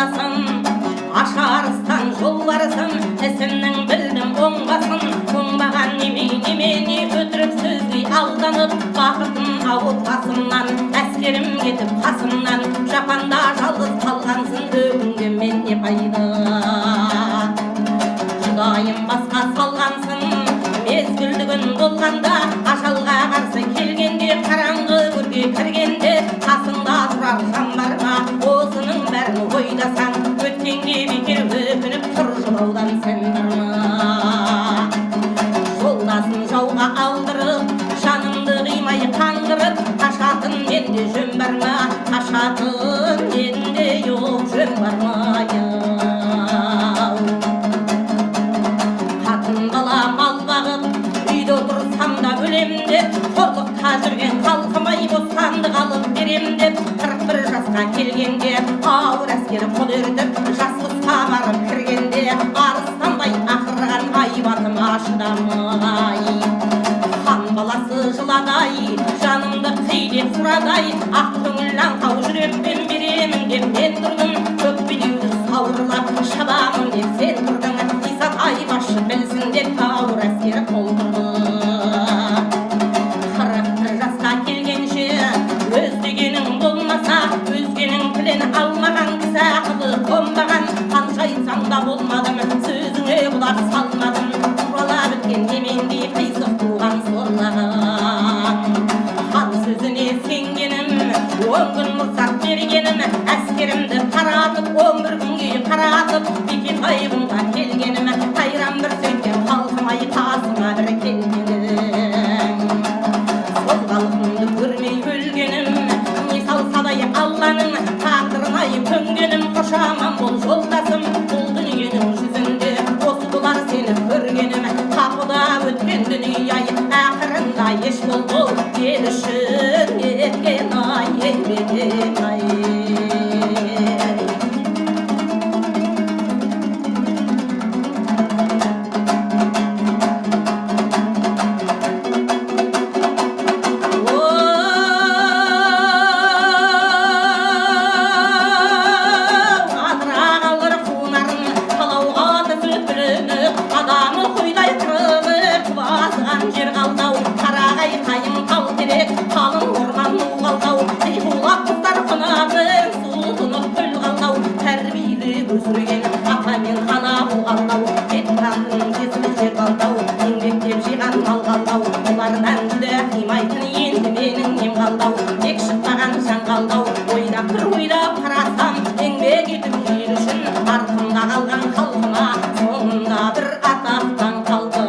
жолдасым, ашарыстан жолбарысым, ісімнің білдім оңбасын, оңбаған неме өтірік сөзге алданып, бақытын ауып қасымнан, әскерім кетіп қасымнан, жапанда жалғыз қалғансың, өгінге мен не пайда. Құдайым басқа салғансың, мезгілдігін болғанда, ажалға қарсы келгенде, қараңғы көрге кіргенде, қасыңда тұрар жан бар ма, осының бәрін ойдасаң, өткенге бекер өкініп тұр жылаудан сен бар ма? Жолдасын жауға алдырып, жанымды қимай қаңғырып, қашатын менде жөн бар ма, қашатын менде жоқ жөн бар ма? Қатын бала мал бағып, үйде отырсам да өлем деп, қорлыққа жүрген халқымай бостандық алып берем деп, 41 жасқа келгенде ауыр әскер қол өртіп, жас қысқа барып кіргенде, арыстанбай ақырған айбатыма шыдамай. Хан баласы жыладай, жанымды қидеп сұрадай, ақ көңіл аңқау жүрекпен беремін деп мен тұрдым, көк бедеуді сауырлап шабамын деп сен тұрдың, Исатай басшы білсін деп ауыр әскер қол тұрды. 41 жасқа келгенше өз дегенің болмаса, өзгенің тілін алмаған, кісі ақылы қонбаған, қанша айтсам да болмадым, сөзіңе құлақ салмадым, туралап өткен немендей қисық туған сорлаған. Хан сөзіне сенгенім, 10 күн мұрсат бергенім, әскерімді қаратып, 11 күнге қаратып, бекет айбынға келгенім, қайран бір сөйткен халқымай қасыма бір келгенім. Сол халқымды көрмей өлгенім, не салсадай Алланың тағдырынай көнгенім, қошаман бол жолдасым, бұл дүниенің жүзінде, осы болар сені көргенім, қапыда өткен дүние-ай, ақырында еш болды ел үшін еткен ай, еңбегім ай. Қалың орман ұлғалдау, сейхулап құстар қынағын, сұлу тұнық күл қалдау, тәрбейлі өсірген ата мен ана ұлғалдау, кетқандың кесілі жер қалдау, еңбектеп жиған мал қалдау, олардан жүді қимайтын енді менің нем қалдау, тек шықпаған жан қалдау, ойдап бір ойлап қарасам, еңбек етіп ел үшін артымда қалған халқыма соңында бір атақтан қалды.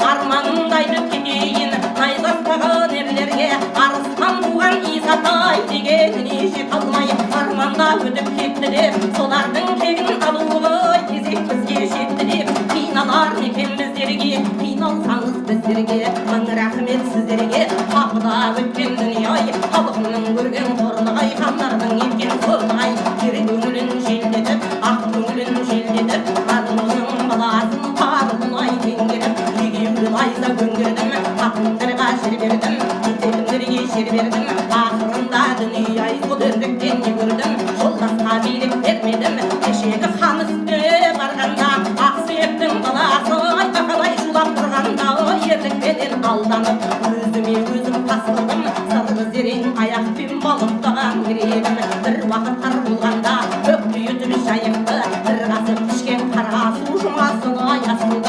Арманымды айтып кетейін, найзастаған ерлерге, арыстан туған Исатай дегеніне жете алмай, арманда өтіп кетті деп, солардың кегін алуға кезек бізге жетті деп, қиналар екен біздерге, қиналсаңыз біздерге, мың рахмет сіздерге, қапыда өткен дүние-ай, халқымның көрген қорлық-ай, хандардың еткен сорлық-ай, жер көңілін желдетіп, ақ көңілін желдетіп, қанымның баласын қарылын-ай теңгеріп, айза көңгердім, ақындарға жер бердім, кететімдерге жер бердім, ақырында дүние-ай сол өрліктен не көрдім, жолдасқа билік бермедім, кешегі хан үстіне барғанда, Ақсүйектің баласы айта қалай шулап тұрғанда, ерлікпенен алданып, өзіме өзім тас қылдым, сырғы зерең аяқпен балықтаған керегім, бір уақыттар болғанда, көк түйітіп жайықты, бір қасып ішкен қара су жұмасын аясында.